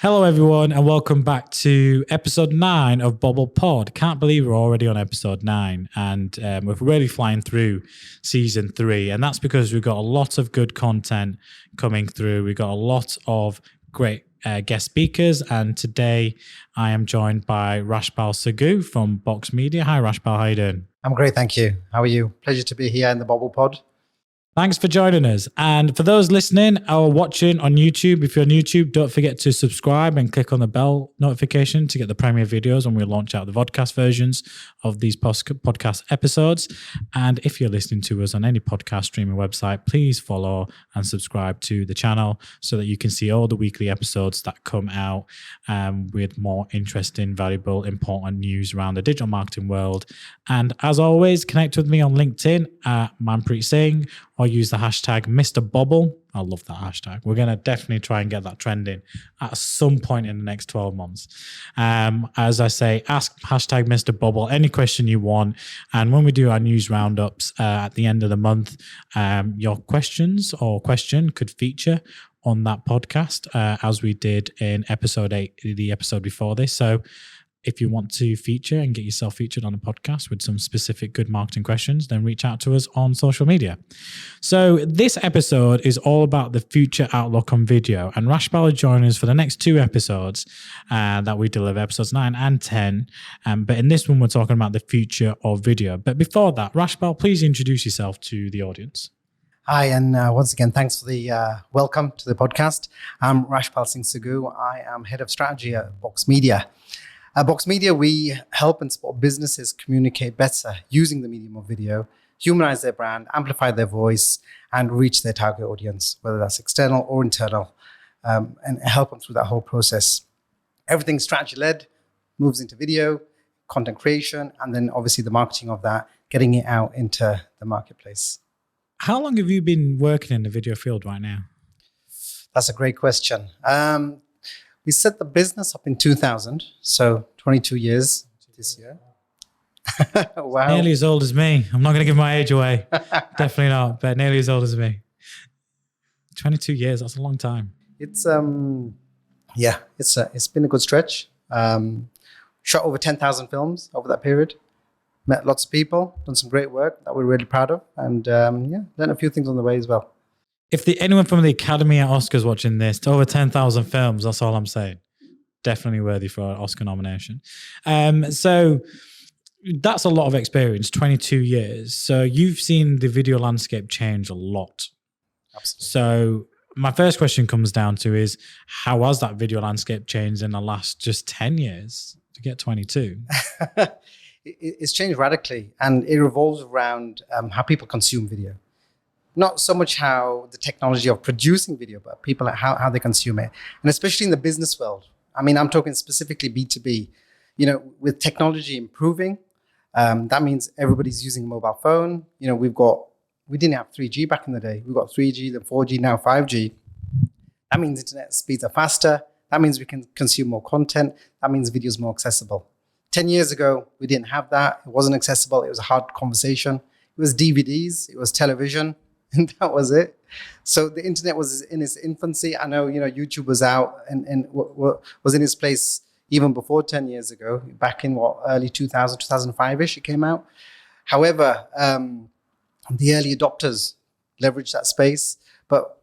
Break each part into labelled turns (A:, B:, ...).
A: Hello, everyone, and welcome back to episode 9 of Bobble Pod. Can't believe we're already on episode 9, and we're really flying through season 3. And that's because we've got a lot of good content coming through. We've got a lot of great guest speakers, and today I am joined by Rashpal Sagoo from BOXMedia. Hi, Rashpal. How you doing?
B: I'm great, thank you. How are you? Pleasure to be here in the Bobble Pod.
A: Thanks for joining us. And for those listening or watching on YouTube, if you're on YouTube, don't forget to subscribe and click on the bell notification to get the premiere videos when we launch out the vodcast versions of these podcast episodes. And if you're listening to us on any podcast streaming website, please follow and subscribe to the channel so that you can see all the weekly episodes that come out with more interesting, valuable, important news around the digital marketing world. And as always, connect with me on LinkedIn at Manpreet Singh, or use the hashtag Mr. Bobble. I love that hashtag. We're going to definitely try and get that trending at some point in the next 12 months. As I say, ask hashtag Mr. Bobble any question you want. And when we do our news roundups at the end of the month, your questions or question could feature on that podcast as we did in episode 8, the episode before this. So if you want to feature and get yourself featured on a podcast with some specific good marketing questions, then reach out to us on social media. So this episode is all about the future outlook on video. And Rashpal will join us for the next 2 episodes that we deliver, episodes 9 and 10. But in this one, we're talking about the future of video. But before that, Rashpal, please introduce yourself to the audience.
B: Hi, and once again, thanks for the welcome to the podcast. I'm Rashpal Singh Sagoo. I am Head of Strategy at BOXMedia. At BOXMedia, we help and support businesses communicate better using the medium of video, humanize their brand, amplify their voice, and reach their target audience, whether that's external or internal, and help them through that whole process. Everything strategy-led moves into video, content creation, and then obviously the marketing of that, getting it out into the marketplace.
A: How long have you been working in the video field right now?
B: That's a great question. We set the business up in 2000, so 22 years this year. Wow.
A: Nearly as old as me. I'm not going to give my age away. Definitely not, but nearly as old as me. 22 years, that's a long time.
B: It's been a good stretch. Shot over 10,000 films over that period. Met lots of people, done some great work that we're really proud of, and learned a few things on the way as well.
A: If anyone from the Academy at Oscars watching this, to over 10,000 films, that's all I'm saying. Definitely worthy for an Oscar nomination. So that's a lot of experience, 22 years. So you've seen the video landscape change a lot.
B: Absolutely.
A: So my first question comes down to is, how has that video landscape changed in the last just 10 years to get 22?
B: It's changed radically, and it revolves around how people consume video. Not so much how the technology of producing video, but people, how they consume it. And especially in the business world. I mean, I'm talking specifically B2B. You know, with technology improving, that means everybody's using a mobile phone. You know, we didn't have 3G back in the day. We've got 3G, then 4G, now 5G. That means internet speeds are faster. That means we can consume more content. That means video is more accessible. 10 years ago, we didn't have that. It wasn't accessible. It was a hard conversation. It was DVDs. It was television. And that was it. So the internet was in its infancy. I know, YouTube was out and was in its place even before 10 years ago, back in early 2000, 2005-ish, it came out. However, the early adopters leveraged that space. But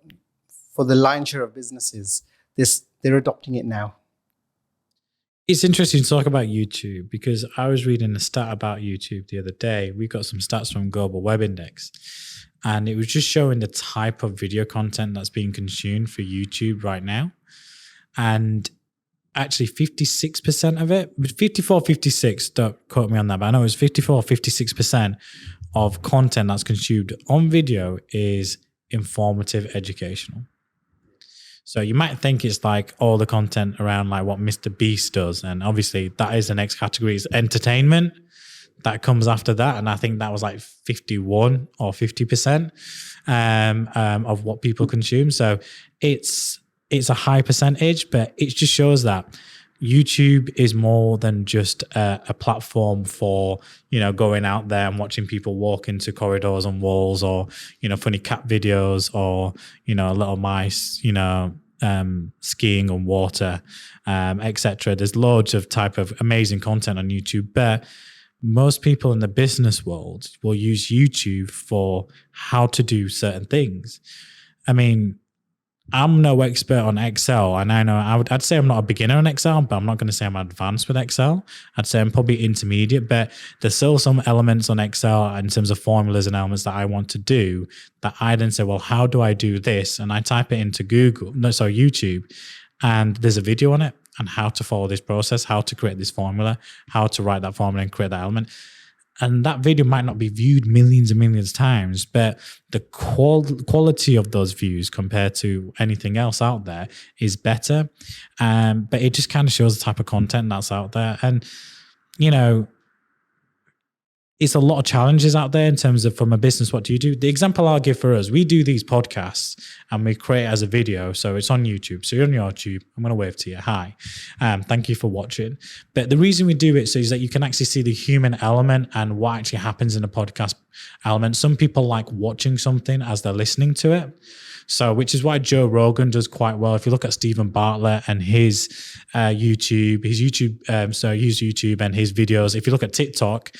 B: for the lion's share of businesses, they're adopting it now.
A: It's interesting to talk about YouTube because I was reading a stat about YouTube the other day. We got some stats from Global Web Index. And it was just showing the type of video content that's being consumed for YouTube right now. And actually 56% of it, 54, 56, don't quote me on that, but I know it was 54, 56% of content that's consumed on video is informative, educational. So you might think it's like all the content around like what Mr. Beast does. And obviously that is the next category, is entertainment. That comes after that, and I think that was like 51 or 50% of what people consume. So it's a high percentage, but it just shows that YouTube is more than just a platform for, going out there and watching people walk into corridors and walls, or, funny cat videos, or, little mice, skiing on water, etc. There's loads of type of amazing content on YouTube, but most people in the business world will use YouTube for how to do certain things. I mean, I'm no expert on Excel, and I know I'd say I'm not a beginner on Excel, but I'm not going to say I'm advanced with Excel. I'd say I'm probably intermediate, but there's still some elements on Excel in terms of formulas and elements that I want to do that I then say, well, how do I do this? And I type it into YouTube, and there's a video on it and how to follow this process, how to create this formula, how to write that formula and create that element. And that video might not be viewed millions and millions of times, but the quality of those views compared to anything else out there is better. But it just kind of shows the type of content that's out there. And, you know, it's a lot of challenges out there in terms of from a business, what do you do? The example I'll give for us, we do these podcasts and we create it as a video. So it's on YouTube. So you're on YouTube. I'm going to wave to you. Hi. Thank you for watching. But the reason we do it is that you can actually see the human element and what actually happens in a podcast element. Some people like watching something as they're listening to it. So, which is why Joe Rogan does quite well. If you look at Stephen Bartlett and his YouTube and his videos. If you look at TikTok,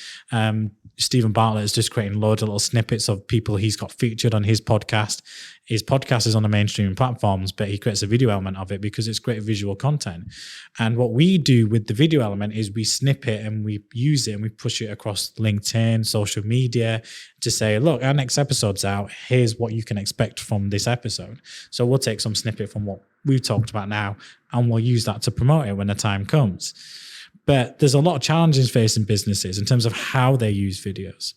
A: Stephen Bartlett is just creating loads of little snippets of people he's got featured on his podcast. His podcast is on the mainstream platforms, but he creates a video element of it because it's great visual content. And what we do with the video element is we snip it and we use it and we push it across LinkedIn, social media to say, look, our next episode's out. Here's what you can expect from this episode. So we'll take some snippet from what we've talked about now and we'll use that to promote it when the time comes. But there's a lot of challenges facing businesses in terms of how they use videos.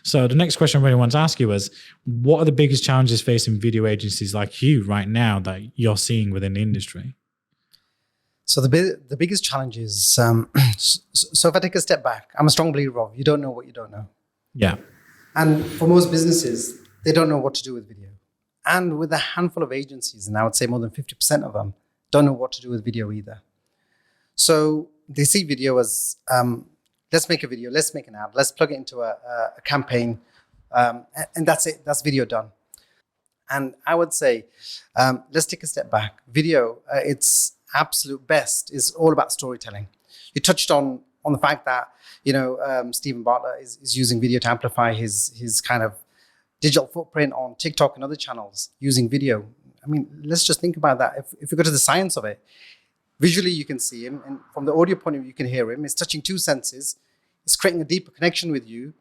A: So the next question I really want to ask you is, what are the biggest challenges facing video agencies like you right now that you're seeing within the industry?
B: So the biggest challenge is, so if I take a step back, I'm a strong believer of you don't know what you don't know.
A: Yeah.
B: And for most businesses, they don't know what to do with video. And with a handful of agencies, and I would say more than 50% of them, don't know what to do with video either. So they see video as, let's make a video, let's make an ad, let's plug it into a campaign, and that's it, that's video done. And I would say, let's take a step back. Video, its absolute best is all about storytelling. You touched on the fact that, Stephen Bartlett is using video to amplify his kind of digital footprint on TikTok and other channels using video. I mean, let's just think about that. If we go to the science of it, visually you can see him, and from the audio point of view, you can hear him. It's touching two senses. It's creating a deeper connection with you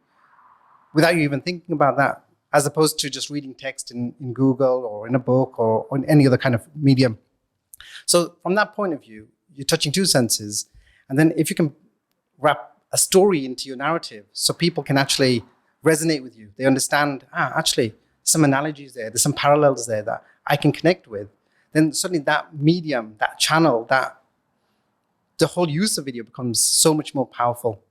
B: without you even thinking about that, as opposed to just reading text in Google or in a book or in any other kind of medium. So from that point of view, you're touching two senses. And then if you can wrap a story into your narrative so people can actually resonate with you, they understand, actually, some analogies there's some parallels there that I can connect with, then suddenly that medium, that channel, that the whole use of video becomes so much more powerful.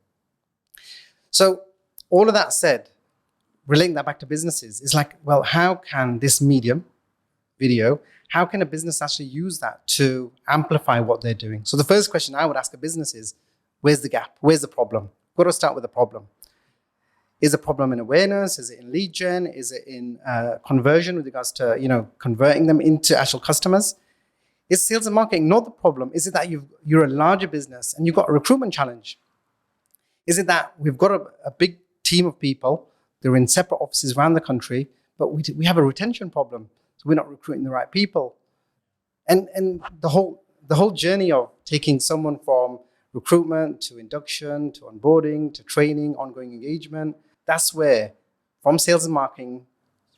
B: So all of that said, relating that back to businesses is like, well, how can this medium, video, how can a business actually use that to amplify what they're doing? So the first question I would ask a business is, where's the gap? Where's the problem? We've got to start with the problem. Is the problem in awareness? Is it in lead gen? Is it in conversion with regards to converting them into actual customers? Is sales and marketing not the problem? Is it that you're a larger business and you've got a recruitment challenge? Is it that we've got a big team of people, they're in separate offices around the country, but we have a retention problem, so we're not recruiting the right people? And the whole journey of taking someone from recruitment to induction to onboarding to training, ongoing engagement, that's where, from sales and marketing,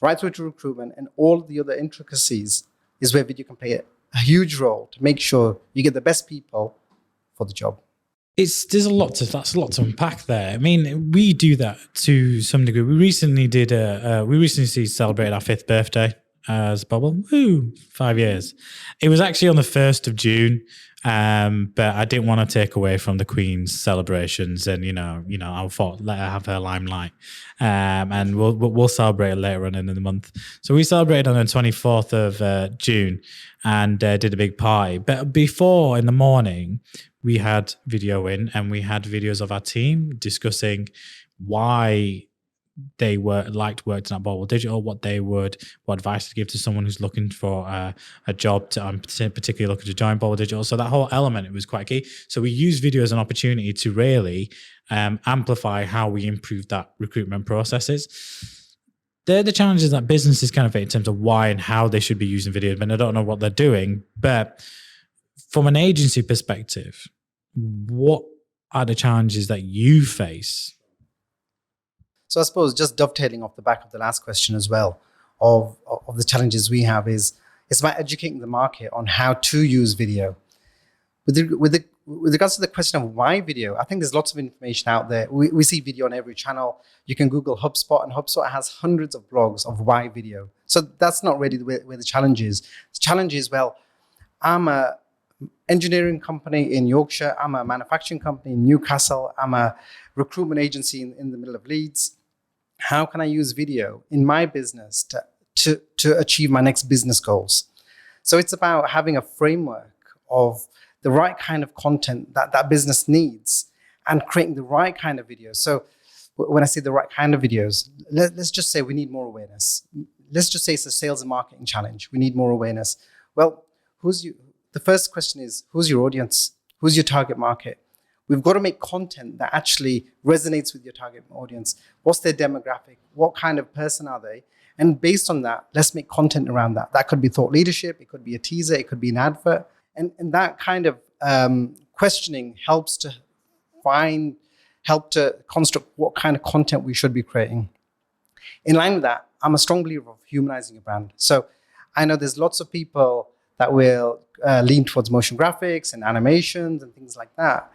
B: right through to recruitment and all the other intricacies, is where video can play a huge role to make sure you get the best people for the job.
A: That's a lot to unpack there. I mean, we do that to some degree. We recently celebrated our 5th birthday as Bobble. 5 years. It was actually on the 1st of June. But I didn't want to take away from the Queen's celebrations, and I thought let her have her limelight, and we'll celebrate later on in the month. So we celebrated on the 24th of June, and did a big party. But before, in the morning, we had video in, and we had videos of our team discussing why they liked working at Bobble Digital, what advice to give to someone who's looking for a job, particularly looking to join Bobble Digital. So that whole element, it was quite key. So we use video as an opportunity to really amplify how we improve that recruitment processes. They're the challenges that businesses kind of face in terms of why and how they should be using video. And I don't know what they're doing, but from an agency perspective, what are the challenges that you face?
B: So I suppose just dovetailing off the back of the last question as well, of the challenges we have is it's about educating the market on how to use video. With regards to the question of why video, I think there's lots of information out there. We see video on every channel. You can Google HubSpot, and HubSpot has hundreds of blogs of why video. So that's not really where the challenge is. The challenge is, well, I'm a engineering company in Yorkshire. I'm a manufacturing company in Newcastle. I'm a recruitment agency in the middle of Leeds. How can I use video in my business to achieve my next business goals? So it's about having a framework of the right kind of content that business needs and creating the right kind of videos. So when I say the right kind of videos, let's just say we need more awareness. Let's just say it's a sales and marketing challenge. We need more awareness. Well, the first question is, who's your audience? Who's your target market? We've got to make content that actually resonates with your target audience. What's their demographic? What kind of person are they? And based on that, let's make content around that. That could be thought leadership. It could be a teaser. It could be an advert. And that kind of questioning helps to construct what kind of content we should be creating. In line with that, I'm a strong believer of humanizing a brand. So I know there's lots of people that will lean towards motion graphics and animations and things like that.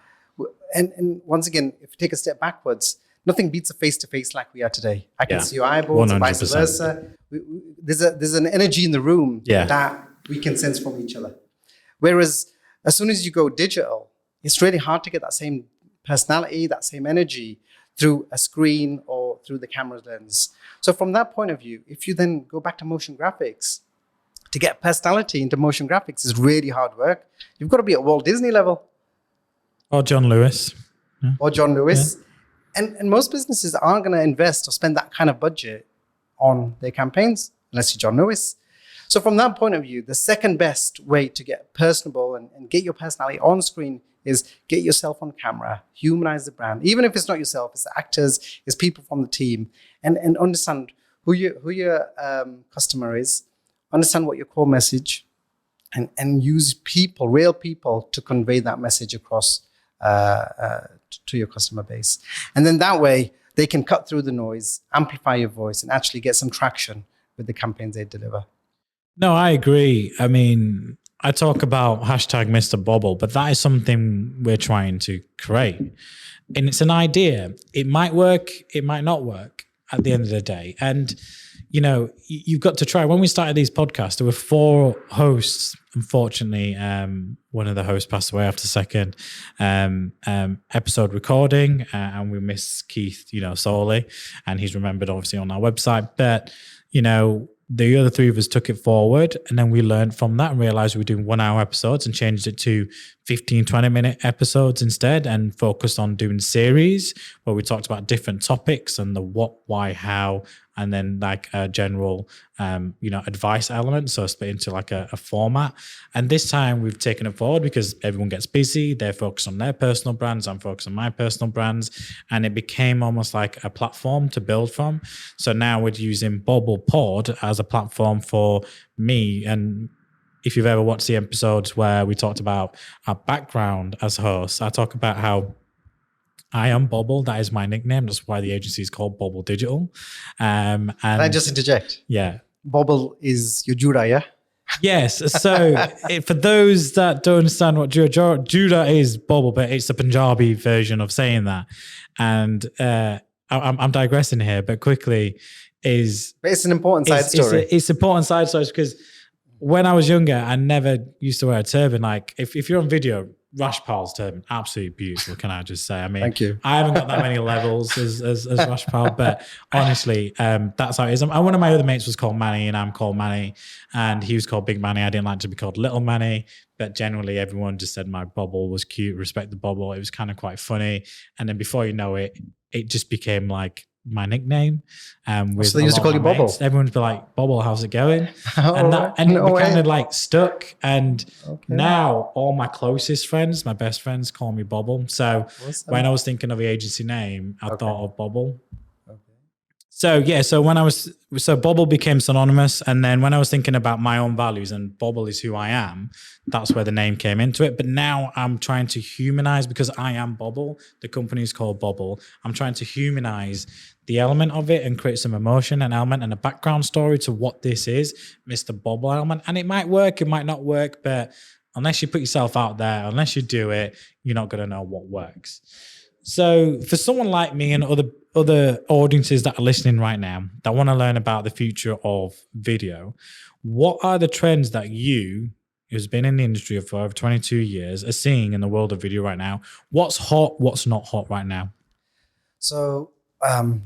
B: And once again, if you take a step backwards, nothing beats a face-to-face like we are today. I can see your eyeballs 100%. And vice versa. There's an energy in the room that we can sense from each other. Whereas as soon as you go digital, it's really hard to get that same personality, that same energy through a screen or through the camera lens. So from that point of view, if you then go back to motion graphics, to get personality into motion graphics is really hard work. You've got to be at Walt Disney level.
A: Or John Lewis.
B: Yeah. Or John Lewis. Yeah. And most businesses aren't going to invest or spend that kind of budget on their campaigns, unless you're John Lewis. So from that point of view, the second best way to get personable and get your personality on screen is get yourself on camera, humanize the brand. Even if it's not yourself, it's the actors, it's people from the team, and understand who your customer is, understand what your core message, and use people, real people, to convey that message across to your customer base. And then that way, they can cut through the noise, amplify your voice, and actually get some traction with the campaigns they deliver.
A: No, I agree. I mean, I talk about hashtag Mr. Bobble, but that is something we're trying to create. And it's an idea. It might work, it might not work at the end of the day. And, you know, you've got to try. When we started these podcasts, there were 4 hosts. Unfortunately, one of the hosts passed away after the second episode recording, and we miss Keith, sorely. And he's remembered, obviously, on our website. But, the other 3 of us took it forward, and then we learned from that and realized we were doing 1-hour episodes and changed it to 15, 20-minute episodes instead, and focused on doing series where we talked about different topics and the what, why, how, and then like a general, advice element. So split into like a format. And this time we've taken it forward because everyone gets busy. They're focused on their personal brands. I'm focused on my personal brands. And it became almost like a platform to build from. So now we're using Bobble Pod as a platform for me. And if you've ever watched the episodes where we talked about our background as hosts, I talk about how I am Bobble. That is my nickname. That's why the agency is called Bobble Digital. And can
B: I just interject?
A: Yeah.
B: Bobble is your Judah, yeah?
A: Yes. So for those that don't understand what Judah is, Bobble, but it's a Punjabi version of saying that. And I'm digressing here, but quickly
B: But it's an important side story.
A: It's important side story because when I was younger, I never used to wear a turban. Like if you're on video, Rashpal's turban, absolutely beautiful. Can I just say? I mean,
B: thank you.
A: I haven't got that many levels as Rashpal, but honestly, that's how it is. And one of my other mates was called Manny, and I'm called Manny, and he was called Big Manny. I didn't like to be called Little Manny, but generally everyone just said my bobble was cute. Respect the bobble. It was kind of quite funny, and then before you know it, it just became like my nickname. With
B: So they
A: a
B: used to
A: lot of
B: call you
A: my
B: Bobble.
A: mates. Everyone would be like, Bobble, how's it going?
B: All right. No
A: we
B: way.
A: kind of like stuck. And
B: Okay.
A: now all my closest friends, my best friends, call me Bobble. So
B: Awesome.
A: when I was thinking of the agency name, I thought of Bobble.
B: Okay.
A: So yeah, so Bobble became synonymous, and then when I was thinking about my own values and Bobble is who I am, that's where the name came into it. But now I'm trying to humanize, because I am Bobble. The company is called Bobble. I'm trying to humanize the element of it and create some emotion and element and a background story to what this is, Mr. Bobble element. And it might work, it might not work, but unless you put yourself out there, unless you do it, you're not going to know what works. So for someone like me and other audiences that are listening right now that want to learn about the future of video, what are the trends that you, who's been in the industry for over 22 years, are seeing in the world of video right now? What's hot, what's not hot right now?
B: So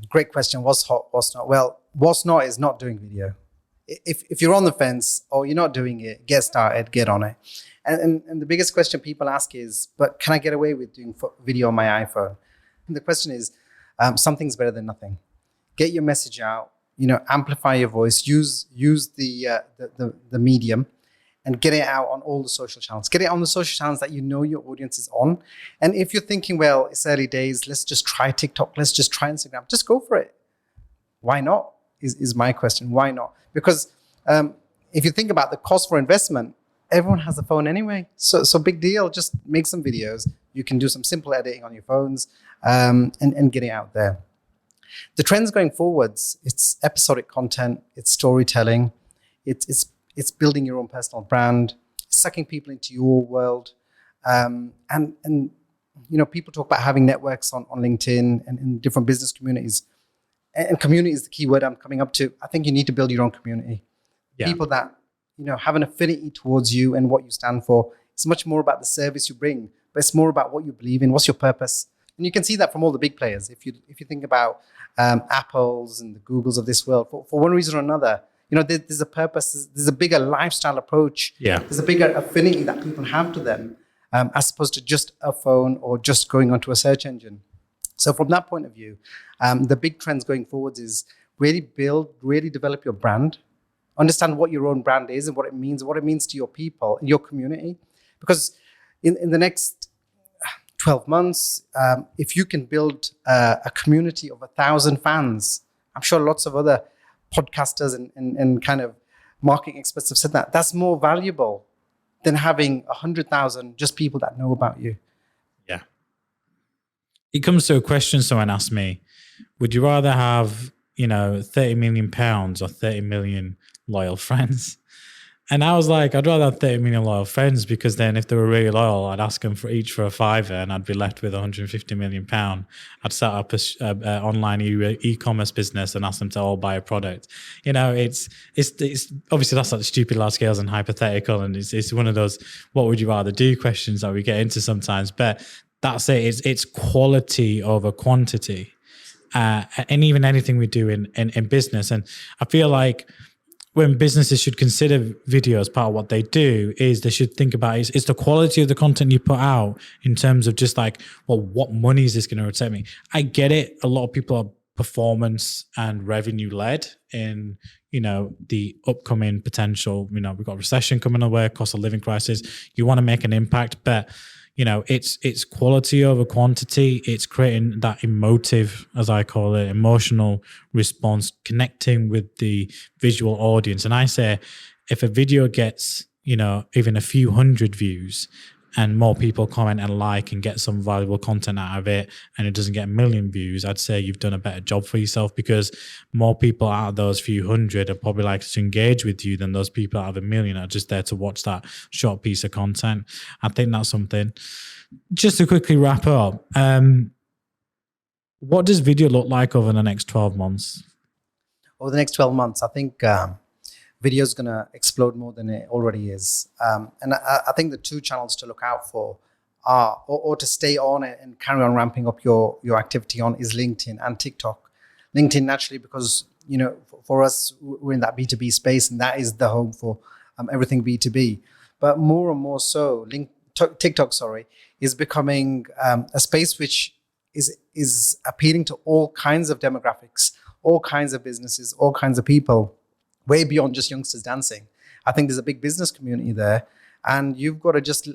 B: great question. What's hot, what's not? Well, what's not is not doing video. If you're on the fence or you're not doing it, get started, get on it. And the biggest question people ask is, but can I get away with doing video on my iPhone? And the question is, something's better than nothing. Get your message out, amplify your voice, use the medium, and get it out on all the social channels. Get it on the social channels that your audience is on. And if you're thinking, well, it's early days, let's just try TikTok, let's just try Instagram, just go for it. Why not? Is my question. Why not? Because if you think about the cost for investment, everyone has a phone anyway. So big deal. Just make some videos. You can do some simple editing on your phones and get it out there. The trends going forwards, it's episodic content, it's storytelling, it's building your own personal brand, sucking people into your world. And people talk about having networks on LinkedIn and in different business communities. And community is the key word I'm coming up to. I think you need to build your own community. Yeah. People that have an affinity towards you and what you stand for. It's much more about the service you bring, but it's more about what you believe in. What's your purpose? And you can see that from all the big players. If you think about Apples and the Googles of this world, for one reason or another, there's a purpose. There's a bigger lifestyle approach. Yeah. There's a bigger affinity that people have to them, as opposed to just a phone or just going onto a search engine. So from that point of view, the big trends going forwards is really develop your brand. Understand what your own brand is and what it means to your people and your community. Because in the next 12 months, if you can build a community of 1,000 fans, I'm sure lots of other podcasters and kind of marketing experts have said that's more valuable than having 100,000 just people that know about you.
A: Yeah. It comes to a question someone asked me, would you rather have, 30 million pounds or 30 million loyal friends? And I was like, I'd rather have 30 million loyal friends, because then if they were really loyal, I'd ask them for each for a fiver and I'd be left with 150 million pound. I'd set up an online e-commerce business and ask them to all buy a product. It's obviously that's like stupid large scales and hypothetical. And it's one of those, what would you rather do questions that we get into sometimes, but that's it. It's quality over quantity. And even anything we do in business. And I feel like when businesses should consider video as part of what they do, is they should think about is the quality of the content you put out, in terms of just like, well, what money is this going to return me? I get it. A lot of people are performance and revenue led in, the upcoming potential, we've got recession coming away, cost of living crisis. You want to make an impact, but it's quality over quantity. It's creating that emotive, as I call it, emotional response, connecting with the visual audience. And I say, if a video gets, even a few hundred views and more people comment and like and get some valuable content out of it, and it doesn't get a million views, I'd say you've done a better job for yourself, because more people out of those few hundred are probably likely to engage with you than those people out of a million are just there to watch that short piece of content. I think that's something. Just to quickly wrap up, what does video look like over the next 12 months?
B: Over the next 12 months, I think video is going to explode more than it already is. And I think the two channels to look out for are, or to stay on it and carry on ramping up your activity on, is LinkedIn and TikTok. LinkedIn, naturally, because, for us, we're in that B2B space, and that is the home for everything B2B. But more and more so, TikTok, is becoming a space which is appealing to all kinds of demographics, all kinds of businesses, all kinds of people, way beyond just youngsters dancing. I think there's a big business community there, and you've got to just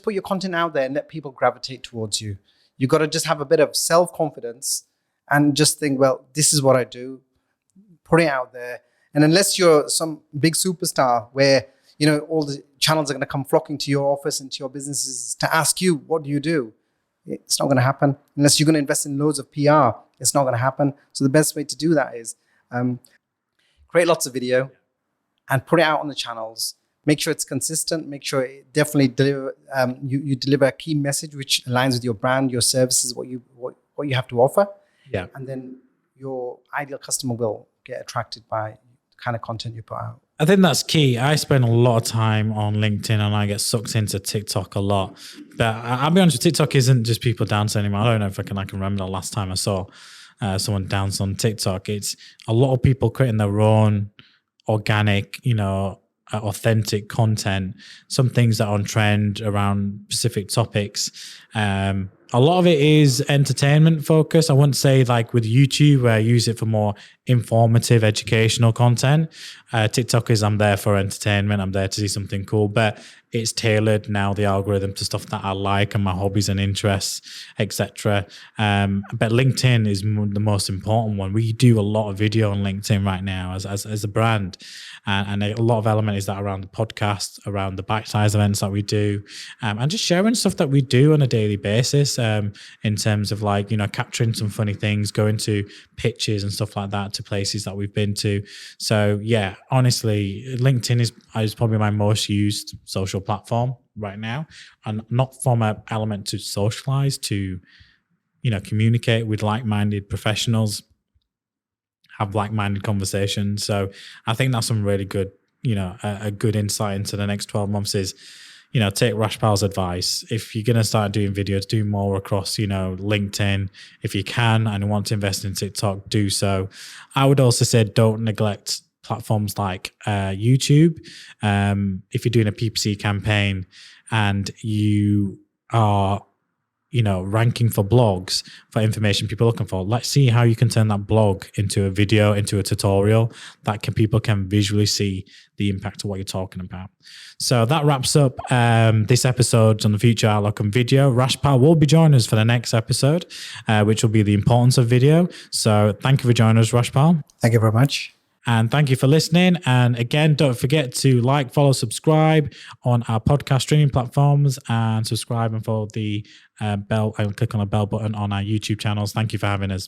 B: put your content out there and let people gravitate towards you. You've got to just have a bit of self-confidence and just think, well, this is what I do. Put it out there. And unless you're some big superstar where, all the channels are going to come flocking to your office and to your businesses to ask you, what do you do? It's not going to happen. Unless you're going to invest in loads of PR, it's not going to happen. So the best way to do that is create lots of video and put it out on the channels. Make sure it's consistent. Make sure it definitely you deliver a key message which aligns with your brand, your services, what you have to offer.
A: Yeah.
B: And then your ideal customer will get attracted by the kind of content you put out.
A: I think that's key. I spend a lot of time on LinkedIn and I get sucked into TikTok a lot. But I'll be honest, TikTok isn't just people dancing anymore. I don't know if I can remember the last time I saw someone dance on TikTok. It's a lot of people creating their own organic, authentic content, some things that are on trend around specific topics. A lot of it is entertainment focused. I wouldn't say like with YouTube where I use it for more informative, educational content. TikTok is I'm there for entertainment. I'm there to see something cool, but it's tailored now, the algorithm, to stuff that I like and my hobbies and interests, etc. But LinkedIn is the most important one. We do a lot of video on LinkedIn right now as a brand. And a lot of element is that around the podcast, around the bite-sized events that we do, and just sharing stuff that we do on a daily basis in terms of capturing some funny things, going to pitches and stuff like that to places that we've been to. So yeah, honestly, LinkedIn is probably my most used social platform right now, and not from an element to socialize, to communicate with like-minded professionals, have like-minded conversations. So I think that's some really good, a good insight into the next 12 months is, take Rashpal's advice. If you're going to start doing videos, do more across, LinkedIn. If you can and want to invest in TikTok, do so. I would also say don't neglect platforms like YouTube. If you're doing a PPC campaign and you are ranking for blogs for information people are looking for, let's see how you can turn that blog into a video, into a tutorial that people can visually see the impact of what you're talking about. So that wraps up this episode on the Future Outlook on Video. Rashpal will be joining us for the next episode, which will be the importance of video. So thank you for joining us, Rashpal.
B: Thank you very much.
A: And thank you for listening. And again, don't forget to like, follow, subscribe on our podcast streaming platforms, and subscribe and follow the bell and click on the bell button on our YouTube channels. Thank you for having us.